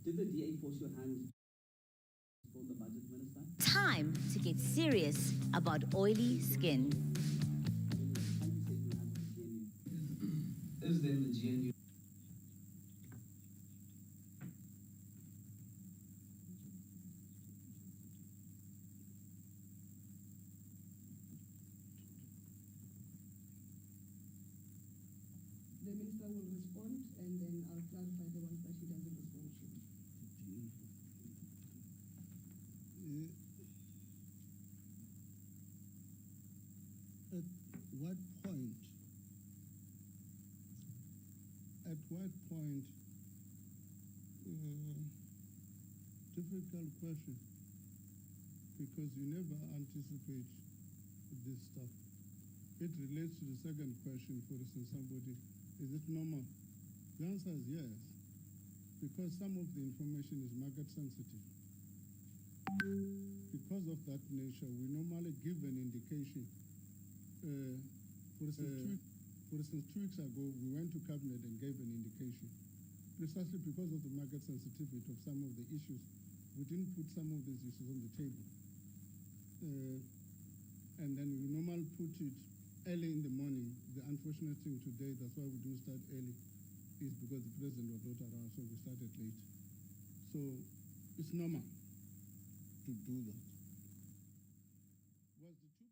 Did the DA force your hand for the budget, Minister? Time to get serious about oily skin. Is then the GNU? The minister will respond, and then I'll clarify the ones that he doesn't respond to. At what point, difficult question, because you never anticipate this stuff. It relates to the second question, for instance, somebody, is it normal? The answer is yes, because some of the information is market sensitive. Because of that nature, we normally give an indication. For instance, 2 weeks ago, we went to Cabinet and gave an indication. Precisely because of the market sensitivity of some of the issues, we didn't put some of these issues on the table. And then we normally put it early in the morning. The unfortunate thing today, that's why we do start early, is because the president was not around, so we started late. So it's normal to do that. Was the 2%?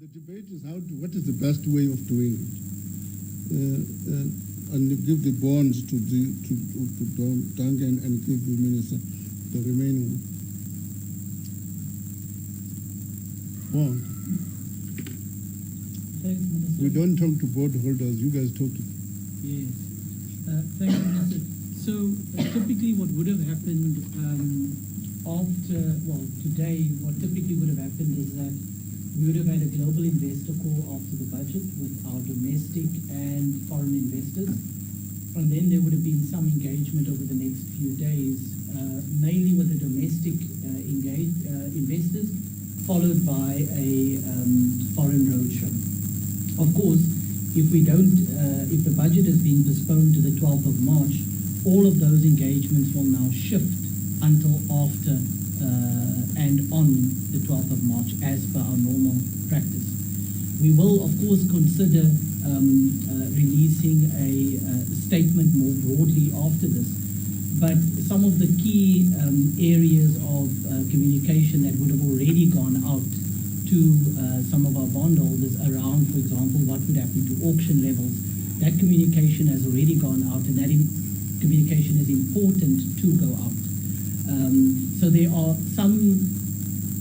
The debate is what is the best way of doing it, and give the bonds to Duncan and give the minister the remaining bond. Thanks, Minister. We don't talk to board holders. You guys talk to. Yes. Thank you, Minister. So typically, what would have happened today, what typically would have happened is that we would have had a global investor call after the budget with our domestic and foreign investors. And then there would have been some engagement over the next few days, mainly with the domestic investors, followed by a foreign roadshow. Of course, if the budget has been postponed to the 12th of March, all of those engagements will now shift until after and on the 12th of March, as per our normal practice. We will, of course, consider releasing a statement more broadly after this. But some of the key areas of communication that would have already gone out to some of our bondholders around, for example, what would happen to auction levels, that communication has already gone out, and that communication is important to go out. So there are some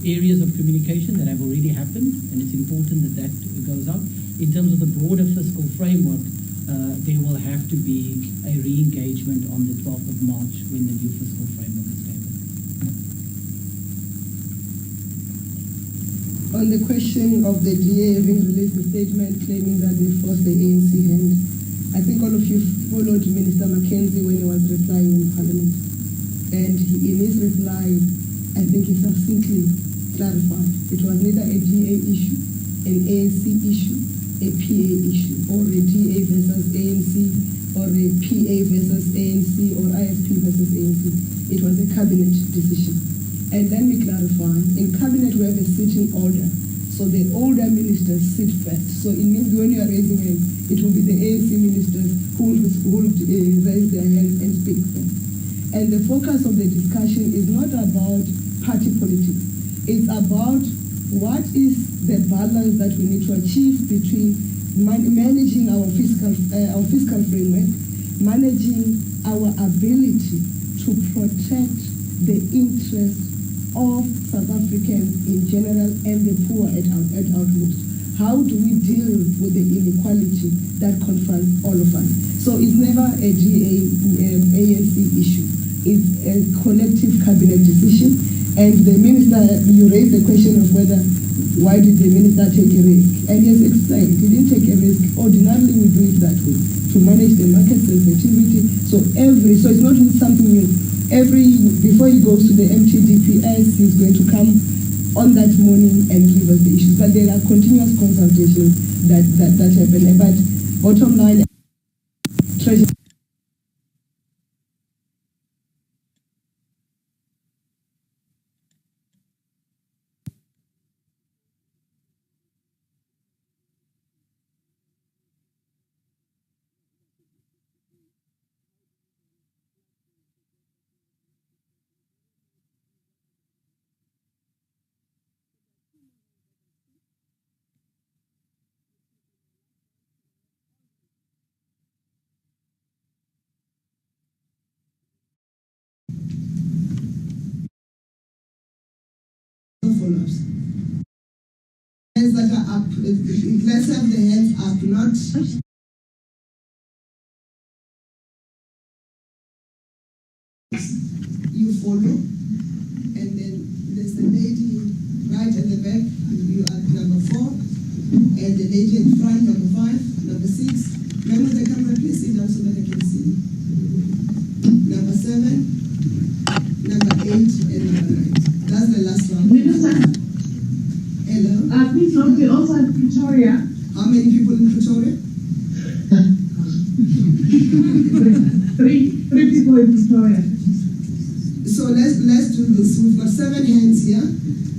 areas of communication that have already happened, and it's important that that goes out. In terms of the broader fiscal framework, there will have to be a re-engagement on the 12th of March when the new fiscal framework is tabled. On the question of the DA having released a statement claiming that they forced the ANC hand, I think all of you followed Minister Mackenzie when he was replying in Parliament. And in his reply, I think he succinctly clarified it was neither a DA issue, an ANC issue, a PA issue, or a DA versus ANC, or a PA versus ANC, or IFP versus ANC. It was a cabinet decision. And let me clarify, in cabinet we have a sitting order. So the older ministers sit first. So it means when you are raising hands, it will be the ANC ministers who will raise their hands and speak first. And the focus of the discussion is not about party politics. It's about what is the balance that we need to achieve between managing our fiscal framework, managing our ability to protect the interests of South Africans in general and the poor at outmost. How do we deal with the inequality that confronts all of us? So it's never a ANC issue. It's a collective cabinet decision. And the minister, you raised the question of why did the minister take a risk? And he has explained, he didn't take a risk. Ordinarily we do it that way, to manage the market sensitivity. So it's not something new. Before he goes to the MTDPS, he's going to come on that morning and give us the issues. But there are continuous consultations that happen. But bottom line, Treasury. Follows. Hands that are up. Let's have the hands up, not. You follow, and then there's the lady right at the back. You are number 4, and the lady in front, number 5, number 6. Man with the camera, please sit down so that I can see. Number 7, number 8, and number 9. That's the last one. Minister, hello. please note we also have Pretoria. How many people in Pretoria? three people in Pretoria. So let's do this. We've got 7 hands here.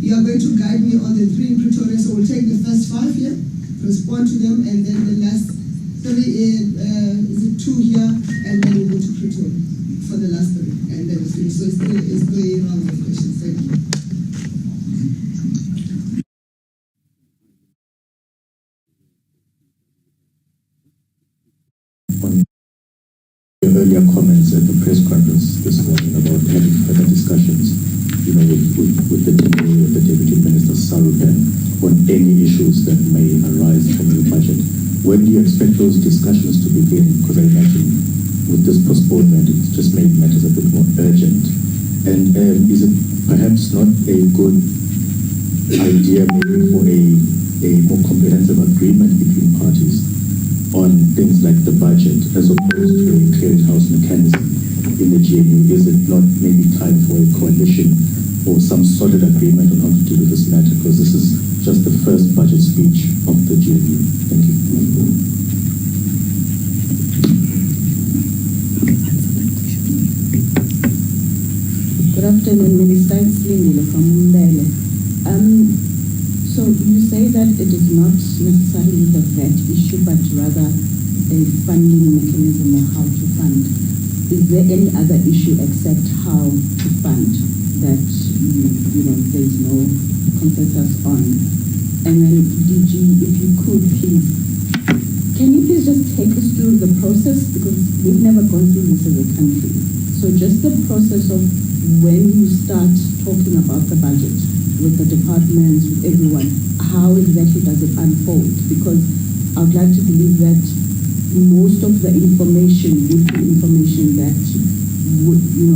You are going to guide me on the 3 in Pretoria. So we'll take the first 5 here, respond to them, and then the last 3 is it 2 here, and then we'll go to Pretoria for the last 3, and then we'll finish. So it's 3 rounds of questions. Thank you. Earlier comments at the press conference this morning about having further discussions, with the Deputy Minister Sarupen on any issues that may arise from the budget. When do you expect those discussions to begin? Because I imagine with this postponement, it just made matters a bit more urgent. And is it perhaps not a good idea maybe for a more comprehensive agreement between parties on things like the budget as opposed to a clearinghouse mechanism in the GNU? Is it not maybe time for a coalition or some solid agreement on how to deal with this matter? Because this is just the first budget speech of the GNU. Thank you. Good afternoon, Minister. It's Lindile from Mbele. So you say that it is not necessarily the VAT issue, but rather a funding mechanism or how to fund. Is there any other issue except how to fund that there is no consensus on? And then DG, if you could please, can you please just take us through the process, because we've never gone through this as a country. So just the process of when you start talking about the budget with the departments, with everyone, how exactly does it unfold? Because I would like to believe that most of the information would be information that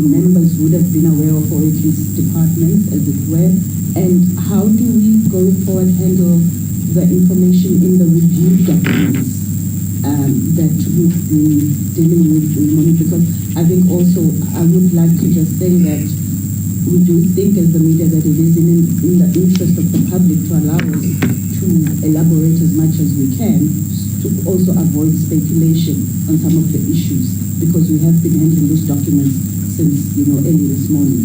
members would have been aware of, or at least departments, as it were. And how do we, going forward, handle the information in the review documents that we've been dealing with? Because I think also I would like to just say that we do think as the media that it is in the interest of the public to allow us to elaborate as much as we can, to also avoid speculation on some of the issues, because we have been handling those documents since early this morning.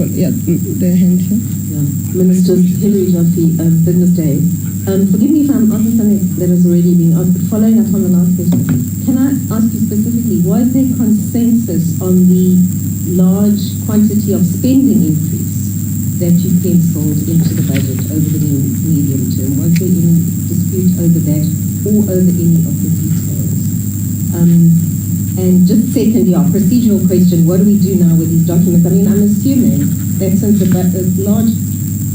their hand here. Yeah. Minister Hilary Jaffe, Business Day. Forgive me if I'm asking something that has already been asked, but following up on the last question, can I ask you specifically, was there consensus on the large quantity of spending increase that you penciled into the budget over the medium term? Was there any dispute over that or over any of the details? And just secondly, our procedural question, what do we do now with these documents? I mean, I'm assuming that since a large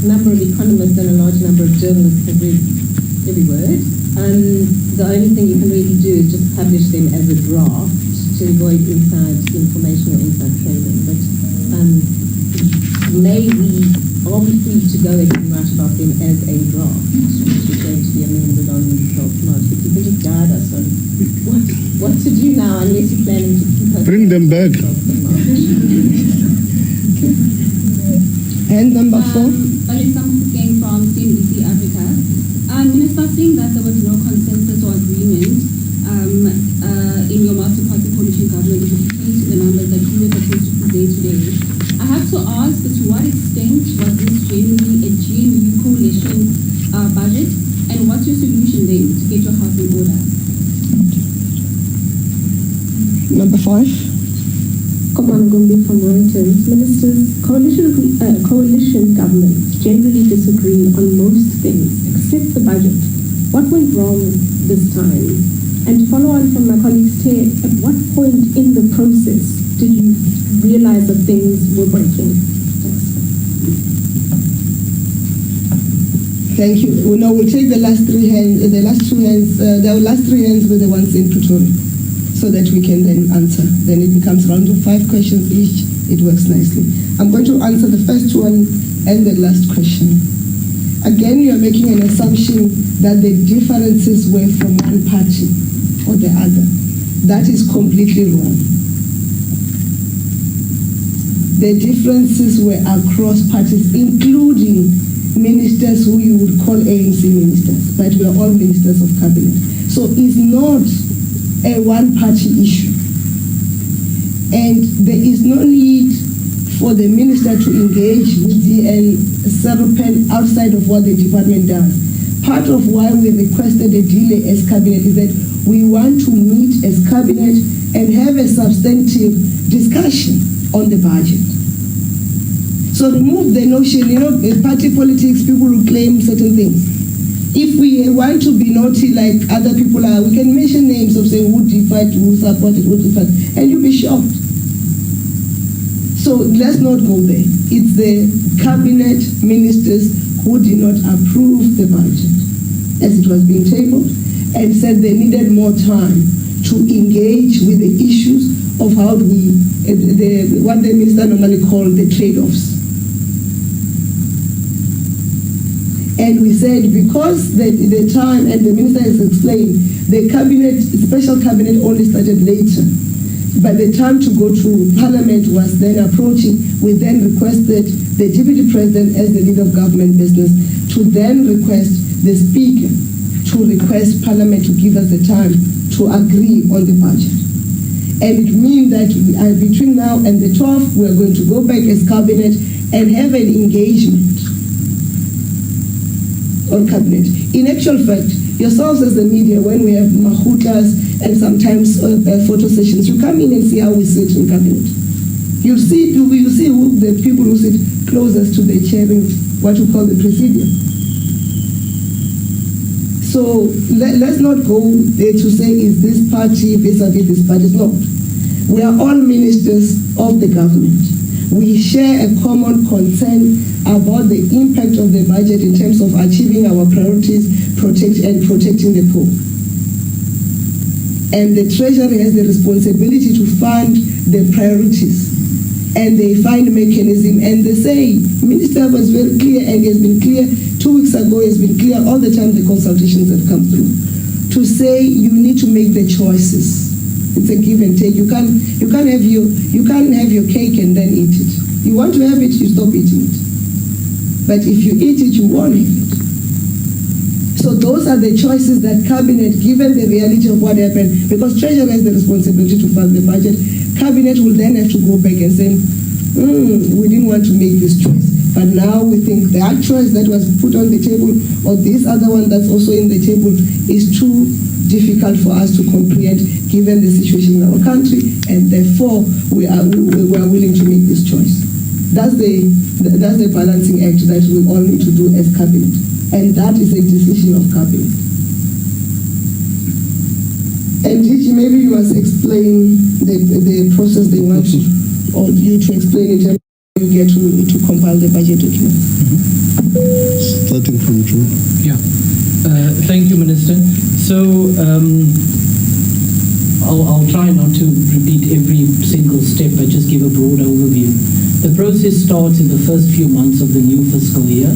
number of economists and a large number of journalists have read every word, the only thing you can really do is just publish them as a draft to avoid inside information or inside trading. But are we free to go ahead and write about them as a draft, which is going to be amended on 12th March? If you could just guide us on what to do now, unless you're planning to keep us. Bring them back. And number 4. Alexander came from CNBC Africa. Minister, seeing that there was no consensus or agreement in your multi-party coalition government with respect to the numbers that you were supposed to present today, I have to ask to what extent was this genuinely a GNU coalition budget, and what's your solution then to get your house in order? Number 5. Komana Gumbi from Reuters. Ministers, coalition governments generally disagree on most things except the budget. What went wrong this time? And to follow on from my colleague's tale, at what point in the process did you realize that things were breaking? Thank you. No, we'll take the last 3 hands. The last 2 hands. The last 3 hands were the ones in Pretoria, so that we can then answer. Then it becomes round of 5 questions each. It works nicely. I'm going to answer the first one and the last question. Again, you are making an assumption that the differences were from one party or the other. That is completely wrong. The differences were across parties, including ministers who you would call ANC ministers, but we are all ministers of cabinet. So it's not a one-party issue. And there is no need for the minister to engage with DL Serpen outside of what the department does. Part of why we requested a delay as cabinet is that we want to meet as cabinet and have a substantive discussion on the budget. So remove the notion, party politics, people who claim certain things. If we want to be naughty like other people are, we can mention names of saying who defied, who supported, who defied, and you'll be shocked. So let's not go there. It's the cabinet ministers who did not approve the budget as it was being tabled and said they needed more time to engage with the issues of how what the minister normally called the trade-offs. And we said because the time, and the minister has explained, the cabinet, special cabinet only started later. By the time to go to Parliament was then approaching, we then requested the Deputy President as the leader of government business to then request the Speaker to request Parliament to give us the time to agree on the budget. And it means that between now and the 12th, we are going to go back as cabinet and have an engagement on cabinet. In actual fact, yourselves as the media, when we have mahutas and sometimes photo sessions, you come in and see how we sit in cabinet. You'll see who the people who sit closest to the chairing, what you call the presidium. So let's not go there to say, is this party vis-a-vis this party? It's not. We are all ministers of the government. We share a common concern about the impact of the budget in terms of achieving our priorities, protecting the poor. And the Treasury has the responsibility to fund the priorities. And they find a mechanism, and they say, Minister was very clear, and he has been clear 2 weeks ago, he has been clear all the time the consultations have come through, to say you need to make the choices. It's a give and take. You can't have your cake and then eat it. You want to have it, you stop eating it. But if you eat it, you won't have it. So those are the choices that cabinet, given the reality of what happened, because Treasury has the responsibility to fund the budget, cabinet will then have to go back and say, we didn't want to make this choice. But now we think that choice that was put on the table, or this other one that's also in the table, is too difficult for us to comprehend given the situation in our country, and therefore we are willing to make this choice. That's the balancing act that we all need to do as cabinet, and that is a decision of cabinet. And Gigi, maybe you must explain the process they want or you to explain it. You get to compile the budget document. Starting from June. Yeah. Thank you, Minister. So I'll try not to repeat every single step, but just give a broad overview. The process starts in the first few months of the new fiscal year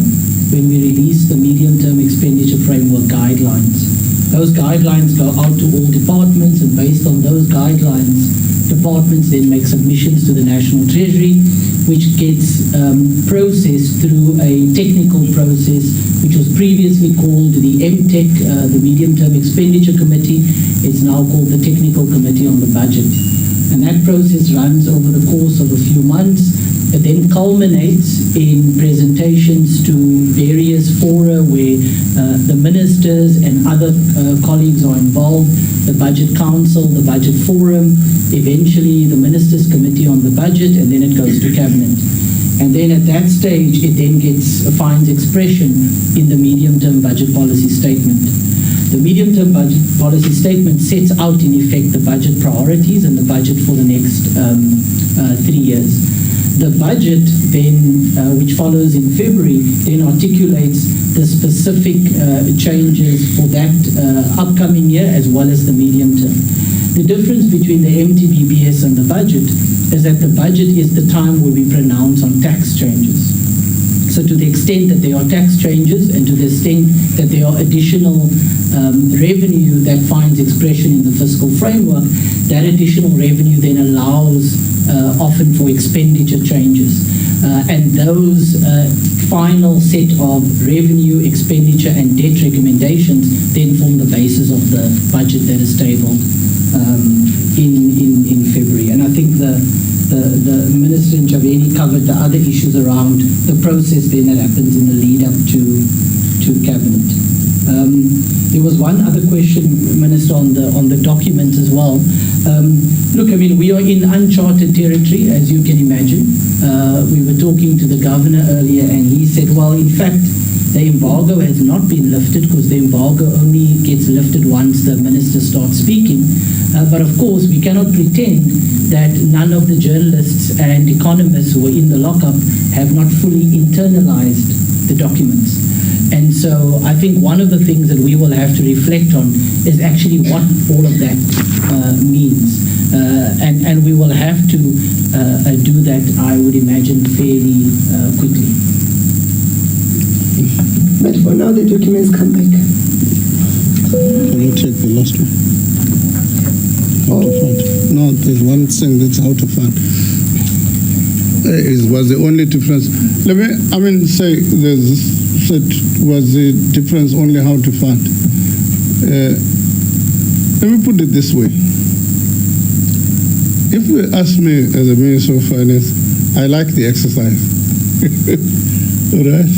when we release the medium-term expenditure framework guidelines. Those guidelines go out to all departments, and based on those guidelines, departments then make submissions to the National Treasury, which gets processed through a technical process, which was previously called the MTEC, the Medium-Term Expenditure Committee. It's now called the Technical Committee on the Budget. And that process runs over the course of a few months. It then culminates in presentations to various fora where the ministers and other colleagues are involved, the Budget Council, the Budget Forum, eventually the Ministers' Committee on the Budget, and then it goes to Cabinet. And then at that stage, it then finds expression in the medium-term budget policy statement. The medium-term budget policy statement sets out, in effect, the budget priorities and the budget for the next 3 years. The budget then, which follows in February, then articulates the specific changes for that upcoming year as well as the medium term. The difference between the MTBBS and the budget is that the budget is the time where we pronounce on tax changes. So to the extent that there are tax changes and to the extent that there are additional revenue that finds expression in the fiscal framework, that additional revenue then allows often for expenditure changes. And those final set of revenue, expenditure and debt recommendations then form the basis of the budget that is tabled in February. And I think the Minister Ntshavheni covered the other issues around the process then that happens in the lead up to Cabinet. There was one other question, Minister, on the document as well. Look, I mean, we are in uncharted territory, as you can imagine. We were talking to the governor earlier, and he said, well, in fact, the embargo has not been lifted because the embargo only gets lifted once the minister starts speaking. But of course, we cannot pretend that none of the journalists and economists who are in the lockup have not fully internalized the documents. And so I think one of the things that we will have to reflect on is actually what all of that means. And we will have to do that, I would imagine, fairly quickly. But for now, the documents come back. Can you take the last one? How to fund? No, there's one thing that's how to fund. It was the only difference. Let me say was the difference only how to fund. Let me put it this way. If you ask me as a Minister of Finance, I like the exercise. All right?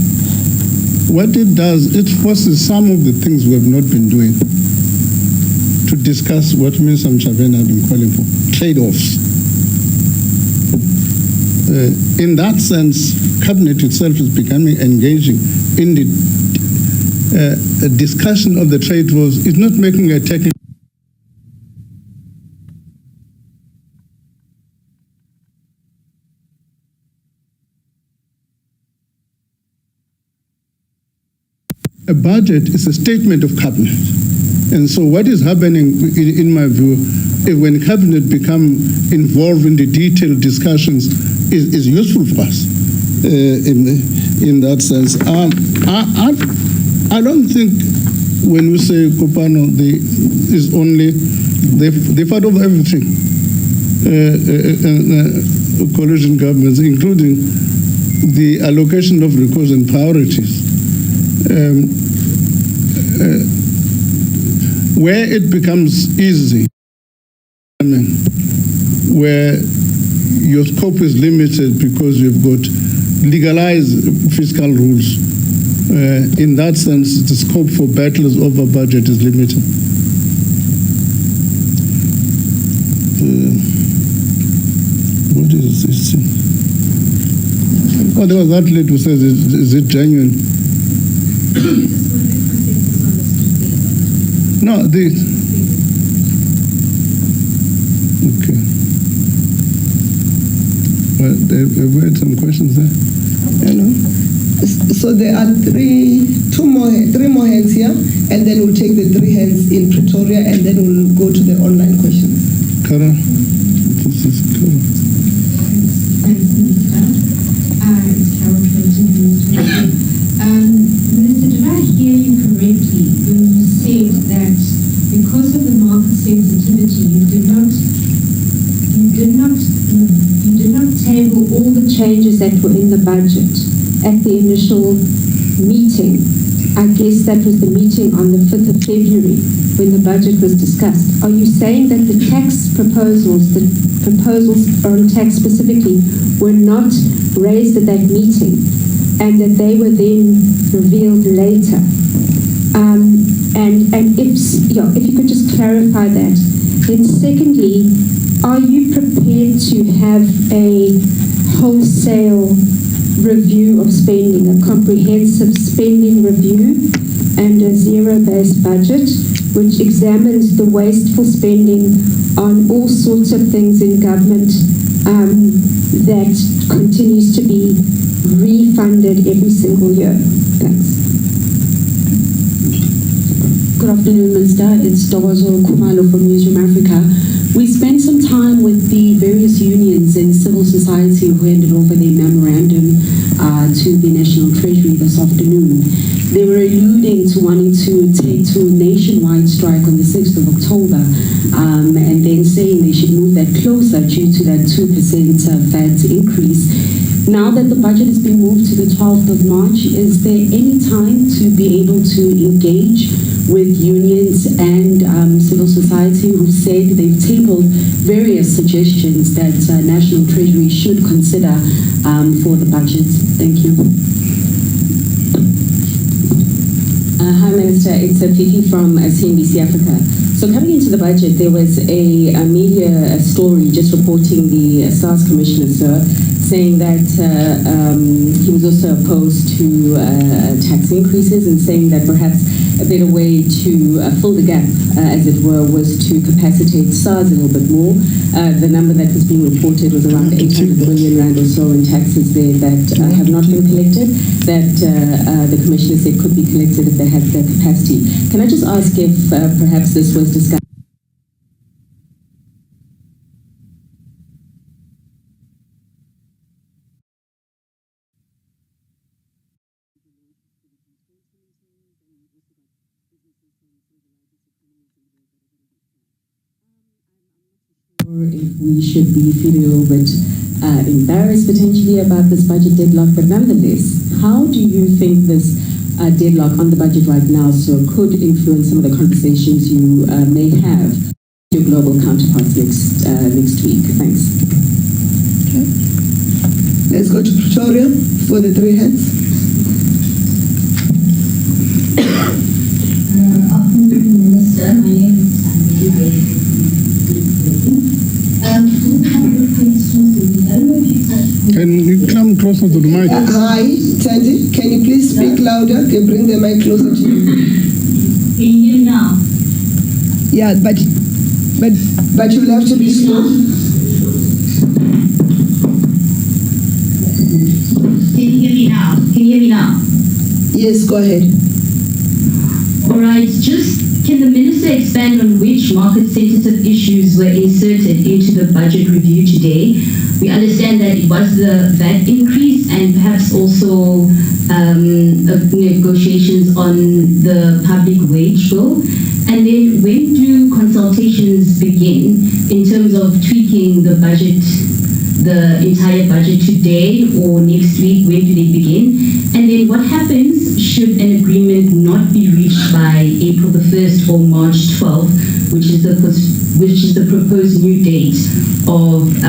What it does, it forces some of the things we have not been doing to discuss what Minister Ntshavheni has been calling for, trade-offs. In that sense, Cabinet itself is becoming engaging in the discussion of the trade wars. It's not making a technical. A budget is a statement of Cabinet. And so what is happening, in my view, when Cabinet become involved in the detailed discussions is useful for us in that sense. I don't think when we say Kopano, is only, they part of everything. Coalition governments, including the allocation of resources and priorities. Where it becomes easy, where your scope is limited because you've got legalized fiscal rules. In that sense, the scope for battles over budget is limited. What is this thing? Oh, there was that lady who says, is it genuine? No, okay. Well, we had some questions there. Hello. So there are three more hands here, and then we'll take the 3 hands in Pretoria, and then we'll go to the online questions. Kara, this is Kara. It's Carol Clinton. Minister, did I hear you correctly when you said that because of the market sensitivity, you did not table all the changes that were in the budget at the initial meeting? I guess that was the meeting on the 5th of February when the budget was discussed. Are you saying that the tax proposals, the proposals on tax specifically, were not raised at that meeting and that they were then revealed later? And if you could just clarify that. Then secondly, are you prepared to have a wholesale review of spending, a comprehensive spending review and a zero-based budget which examines the wasteful spending on all sorts of things in government that continues to be refunded every single year? Thanks. Good afternoon, Minister. It's Dogozo Kumalo from Newsroom Africa. We spent some time with the various unions in civil society who handed over their memorandum to the National Treasury this afternoon. They were alluding to wanting to take to a nationwide strike on the 6th of October and then saying they should move that closer due to that 2% VAT increase. Now that the budget has been moved to the 12th of March, is there any time to be able to engage with unions and civil society who said they've tabled various suggestions that National Treasury should consider for the budget? Thank you. Hi, Minister. It's Fifi from CNBC Africa. So coming into the budget, there was a media story just reporting the SARS Commissioner, sir, saying that he was also opposed to tax increases and saying that perhaps a better way to fill the gap, as it were, was to capacitate SARS a little bit more. The number that was being reported was around 800 billion rand or so in taxes there that have not been collected, that the Commissioner said could be collected if they had the capacity. Can I just ask if perhaps this was discussed? Or if we should be feeling a little bit embarrassed potentially about this budget deadlock, but nonetheless, how do you think this deadlock on the budget right now could influence some of the conversations you may have with your global counterparts next week? Thanks. Okay. Let's go to Pretoria for the 3 hands. Afternoon, Minister. My name is Sandy. Can you come closer to the mic? Hi, Tandy. Can you please speak louder? Can you bring the mic closer to you? Can you hear me now? Yeah, but you'll have to be slow. Can you hear me now? Can you hear me now? Yes, go ahead. All right, can the Minister expand on which market-sensitive issues were inserted into the budget review today? We understand that it was the VAT increase and perhaps also negotiations on the public wage bill. And then when do consultations begin in terms of tweaking the budget the entire budget today or next week? When do they begin? And then what happens should an agreement not be reached by April the 1st or March 12th, which is the proposed new date of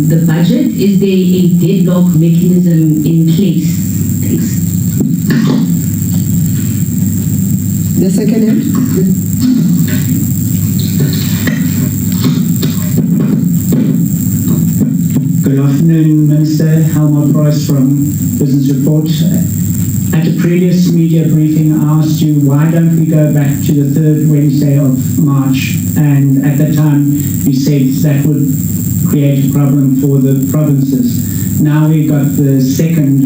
the budget? Is there a deadlock mechanism in place? Thanks. The second hand. Good afternoon, Minister. Helmut Price from Business Report. At a previous media briefing, I asked you, why don't we go back to the third Wednesday of March? And at that time, you said that would create a problem for the provinces. Now we've got the second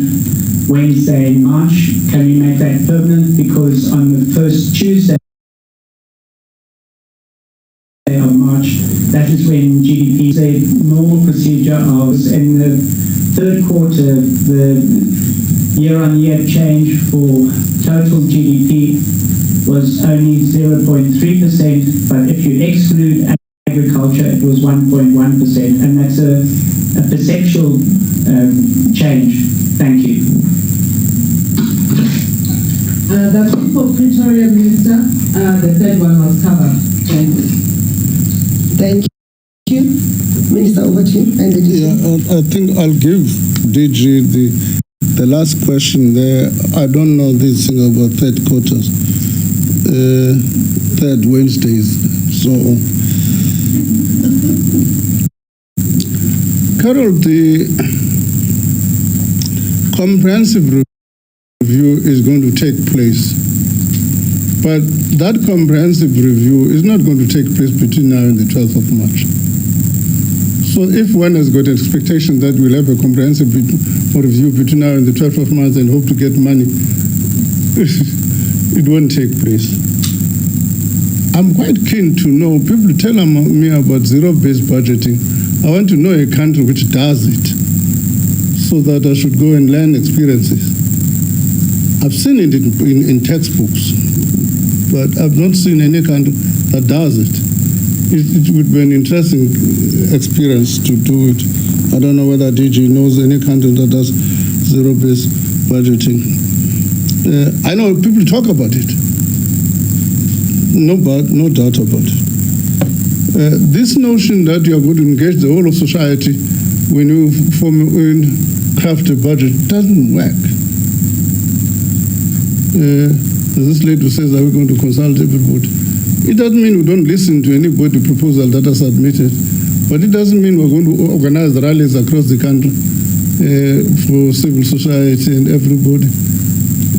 Wednesday in March. Can we make that permanent? Because on the first Tuesday of March, that is when GDP is a normal procedure of, in the third quarter, the year-on-year change for total GDP was only 0.3%, but if you exclude agriculture, it was 1.1%, and that's a perceptual change. Thank you. That's it for Pretoria, Minister. The third one was covered. Thank you. Thank you. Minister, over to you. And I think I'll give DG the last question there. I don't know this thing about third quarters, third Wednesdays. So, Carol, the comprehensive review is going to take place, but that comprehensive review is not going to take place between now and the 12th of March. So if one has got an expectation that we'll have a comprehensive review between now and the 12th of March and hope to get money, it won't take place. I'm quite keen to know, people tell me about zero-based budgeting. I want to know a country which does it, so that I should go and learn experiences. I've seen it in textbooks, but I've not seen any country that does it. It would be an interesting experience to do it. I don't know whether DG knows any country that does zero-based budgeting. I know people talk about it. No doubt about it. This notion that you are going to engage the whole of society when you craft a budget doesn't work. This lady says that we're going to consult everybody. It doesn't mean we don't listen to anybody proposal that is submitted, but it doesn't mean we're going to organize rallies across the country for civil society and everybody.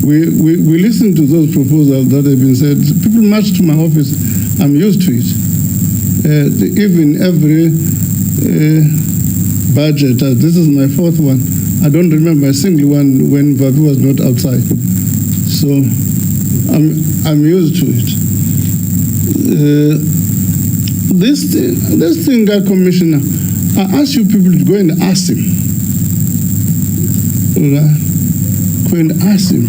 We listen to those proposals that have been said. People march to my office. I'm used to it. Even every budget, this is my fourth one. I don't remember a single one when Vavi was not outside. So I'm used to it. This thing, Commissioner, I ask you people to go and ask him. Go and ask him.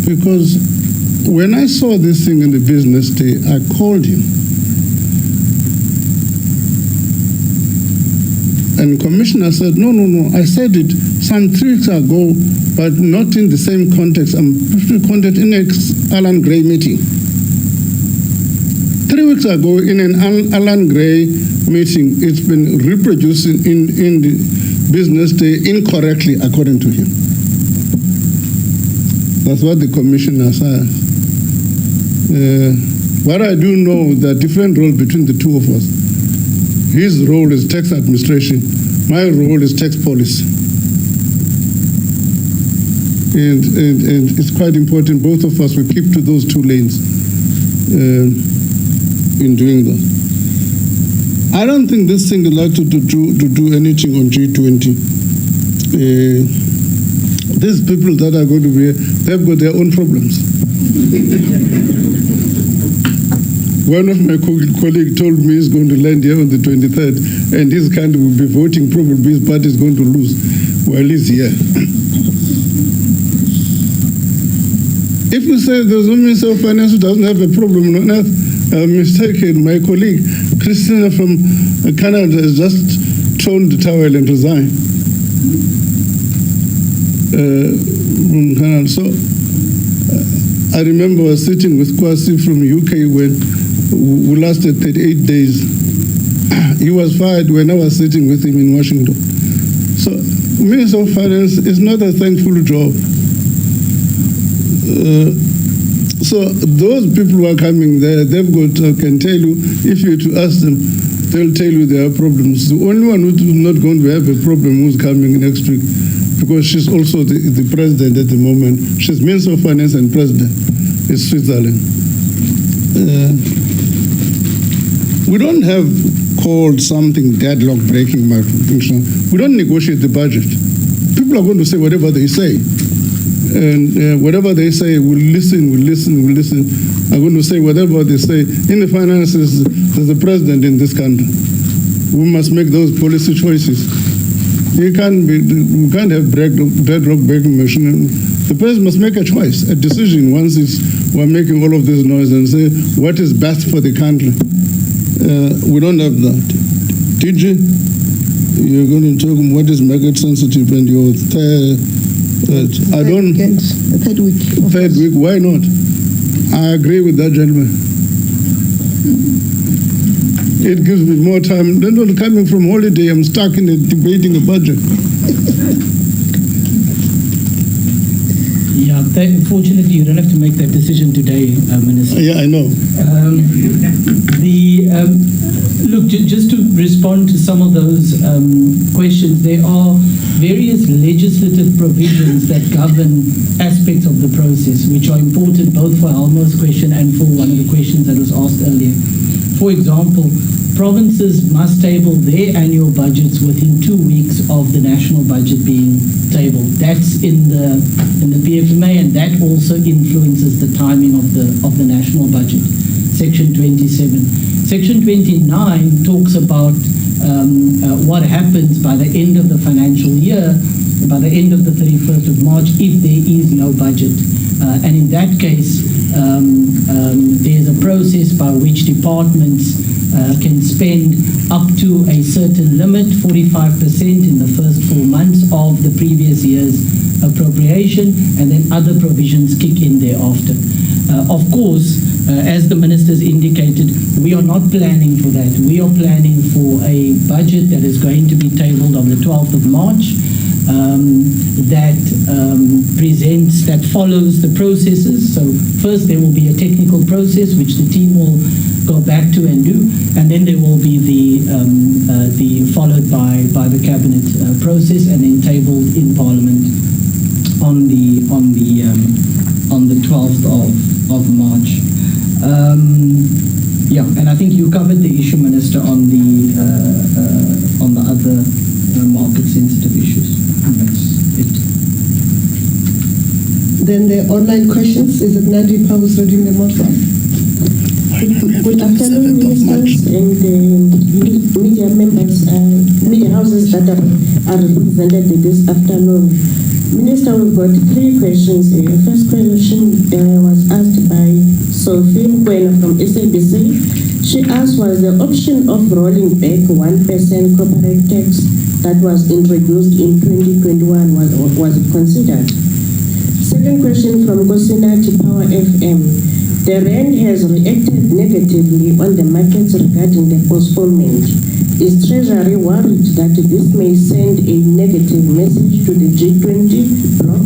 Because when I saw this thing in the business day, I called him. And the commissioner said, no. I said it some 3 weeks ago, but not in the same context. I'm context in an Alan Gray meeting. 3 weeks ago, in an Alan Gray meeting, it's been reproduced in the business day incorrectly, according to him. That's what the commissioner said. But I do know the different role between the two of us. His role is tax administration. My role is tax policy. And it's quite important both of us will keep to those two lanes in doing that. I don't think this thing is likely to do anything on G20. These people that are going to be here, they've got their own problems. One of my colleagues told me he's going to land here on the 23rd, and his country will be voting, probably his party is going to lose while he's here. If you say there's no Minister of Finance who doesn't have a problem on earth, I'm mistaken. My colleague, Christina from Canada, has just thrown the towel and resigned. So I remember I was sitting with Kwasi from UK when we lasted 38 days. He was fired when I was sitting with him in Washington. So Minister of Finance is not a thankful job. So those people who are coming there, they've got, can tell you, if you were to ask them, they'll tell you there are problems. The only one who's not going to have a problem who's coming next week, because she's also the president at the moment. She's Minister of Finance and President, is Switzerland. We don't have called something deadlock breaking. We don't negotiate the budget. People are going to say whatever they say. And whatever they say, we'll listen. I'm going to say whatever they say. In the finances, there's a president in this country. We must make those policy choices. We can't have deadlock breaking machine. The president must make a choice, a decision once we're making all of this noise and say what is best for the country. We don't have that. TJ, you're going to talk what is market sensitive and your third week. Third week, why not? I agree with that gentleman. It gives me more time. Then not coming from holiday, I'm stuck in debating a budget. Yeah, fortunately, you don't have to make that decision today, Minister. Yeah, I know. Look, just to respond to some of those questions, there are various legislative provisions that govern aspects of the process, which are important both for Almo's question and for one of the questions that was asked earlier. For example, provinces must table their annual budgets within 2 weeks of the national budget being tabled. That's in the PFMA, and that also influences the timing of the national budget. Section 27. Section 29 talks about what happens by the end of the financial year, by the end of the 31st of March, if there is no budget. And in that case, there's a process by which departments can spend up to a certain limit, 45% in the first 4 months of the previous year's appropriation, and then other provisions kick in thereafter. Of course, as the ministers indicated, we are not planning for that. We are planning for a budget that is going to be tabled on the 12th of March, that follows the processes. So first there will be a technical process which the team will go back to and do, and then there will be the followed by the cabinet process, and then tabled in Parliament on the 12th of March. Yeah, and I think you covered the issue, Minister, on the other market-sensitive issues. That's it. Then the online questions. Is it Nadi who's reading them out for us? Good afternoon, ministers and media members, media houses that are represented this afternoon. Minister, we've got 3 questions here. First question was asked by Sophie Mkwena from SABC. She asked, was the option of rolling back 1% corporate tax that was introduced in 2021, was it considered? Second question from Gosinati Power FM. The Rand has reacted negatively on the markets regarding the postponement. Is Treasury worried that this may send a negative message to the G20 bloc,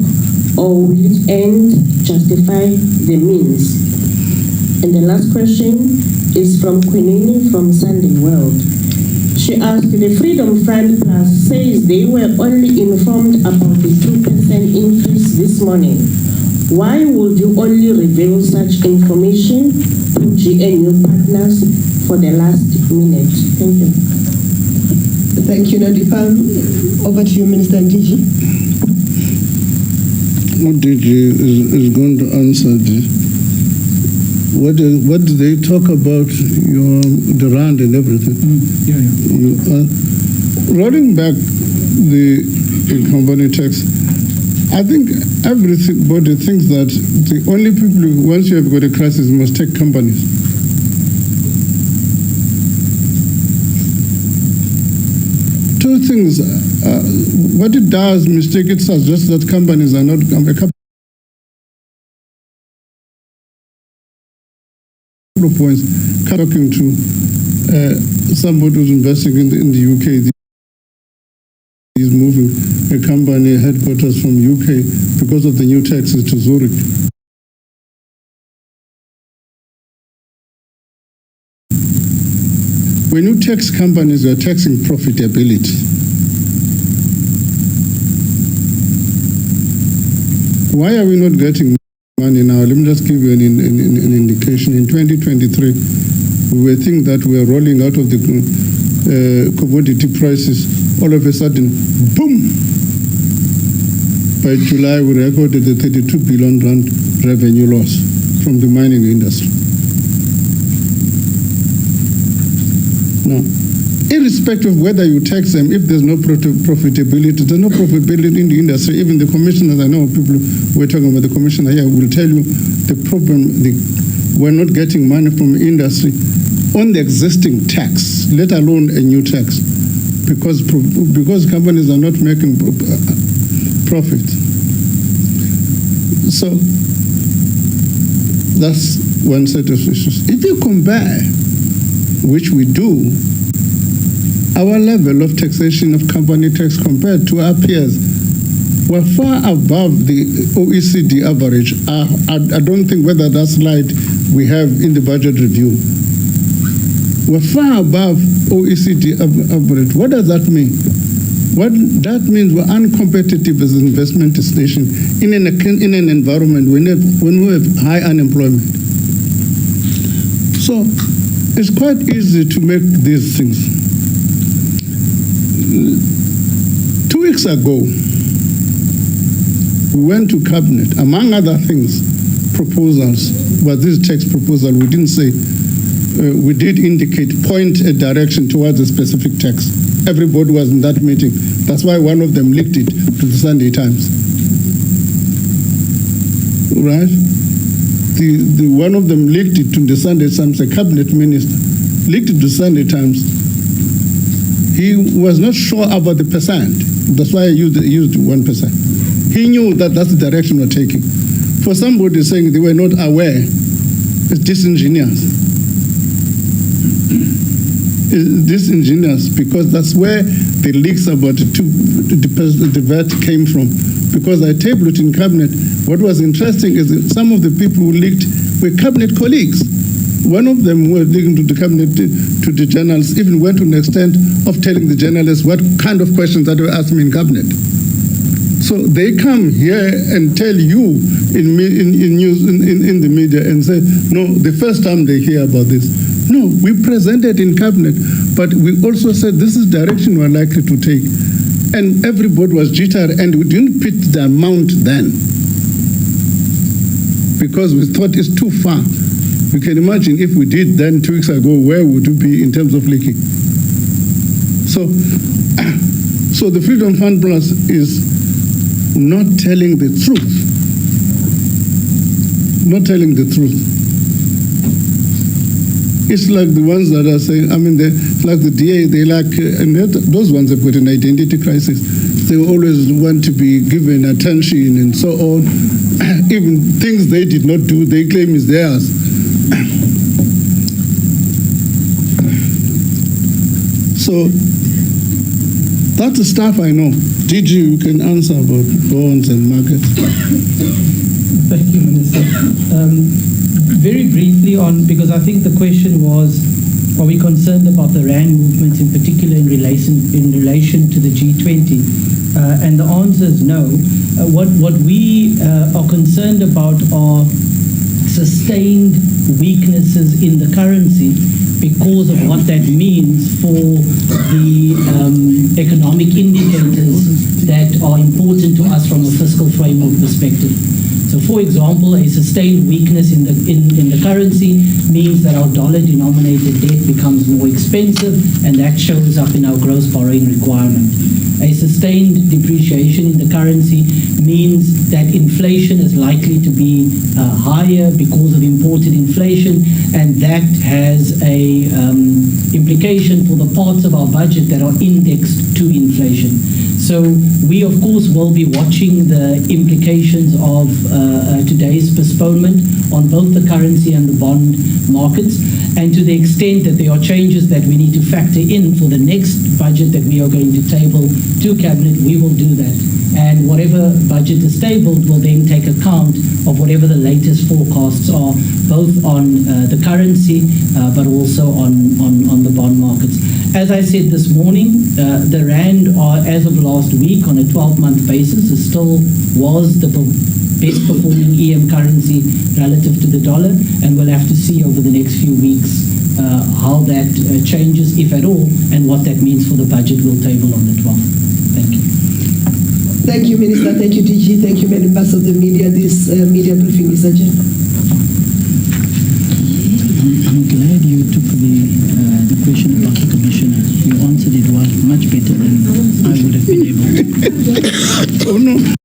or will it end justify the means? And the last question is from Quinini from Sunday World. She asked, the Freedom Front Plus says they were only informed about the 2% increase this morning. Why would you only reveal such information to GNU partners for the last minute? Thank you. Thank you, Nadipa. Over to you, Minister Ndiji. Ndiji is going to answer this. What do they talk about the Rand and everything? Rolling back the company tax, I think everybody thinks that the only people who, once you have got a crisis, must take companies. two things. What it does, mistake, it suggests that companies are not a couple of points. Talking to somebody who's investing in the UK. He's moving a company headquarters from UK because of the new taxes to Zurich. When you tax companies, you're taxing profitability. Why are we not getting money now? Let me just give you an indication. In 2023, we think that we are rolling out of the commodity prices. All of a sudden, boom! By July, we recorded a 32 billion rand revenue loss from the mining industry. Now, irrespective of whether you tax them, if there's no profitability, there's no profitability in the industry. Even the commissioners, I know people who are talking about the commissioner here will tell you the problem, we're not getting money from industry on the existing tax, let alone a new tax, because companies are not making profit. So that's one set of issues. If you compare, which we do, our level of taxation of company tax compared to our peers, we're far above the OECD average. I don't think whether that slide we have in the budget review. We're far above OECD average. What does that mean? What that means, we're uncompetitive as an investment destination in an environment when we have high unemployment. So it's quite easy to make these things. 2 weeks ago, we went to cabinet, among other things, proposals, but this tax proposal, we didn't say, we did indicate, point a direction towards a specific tax. Everybody was in that meeting. That's why one of them leaked it to the Sunday Times. Right? The one of them leaked it to the Sunday Times, a cabinet minister, leaked it to Sunday Times. He was not sure about the percent. That's why I used 1%. He knew that that's the direction we're taking. For somebody saying they were not aware, it's disingenuous. It's disingenuous because that's where the leaks about the VAT came from. Because I tabled it in cabinet. What was interesting is that some of the people who leaked were cabinet colleagues. One of them who was leaking to the cabinet, to the journalists, even went to an extent of telling the journalists what kind of questions that were asked me in cabinet. So they come here and tell you in the media and say, no, the first time they hear about this. No, we presented in cabinet, but we also said this is direction we're likely to take. And everybody was jittery, and we didn't put the amount then because we thought it's too far. You can imagine if we did then 2 weeks ago, where would we be in terms of leaking? So the Freedom Fund Plus is not telling the truth. Not telling the truth. It's like the ones that are saying, I mean, like the DA, they like, and those ones have got an identity crisis. They always want to be given attention and so on. Even things they did not do, they claim is theirs. So that's the stuff I know. DG, you can answer about bonds and markets. Thank you, Minister. Very briefly on, because I think the question was, are we concerned about the RAND movements in particular in relation to the G20? And the answer is no. What we are concerned about are sustained weaknesses in the currency because of what that means for the economic indicators that are important to us from a fiscal framework perspective. So, for example, a sustained weakness in the currency means that our dollar-denominated debt becomes more expensive, and that shows up in our gross borrowing requirement. A sustained depreciation in the currency means that inflation is likely to be higher because of imported inflation, and that has a implication for the parts of our budget that are indexed to inflation. So we, of course, will be watching the implications of today's postponement on both the currency and the bond markets. And to the extent that there are changes that we need to factor in for the next budget that we are going to table to Cabinet, we will do that. And whatever budget is tabled will then take account of whatever the latest forecasts are, both on the currency, but also on the bond markets. As I said this morning, the Rand, as of last week, on a 12-month basis, was the best performing EM currency relative to the dollar, and we'll have to see over the next few weeks how that changes, if at all, and what that means for the budget we'll table on the 12th. Thank you. Thank you, Minister. Thank you, DG. Thank you, members of the media. This media briefing is adjourned. I'm glad you took the question about the commissioner. You answered it well, much better than I would have been able to. Oh, no.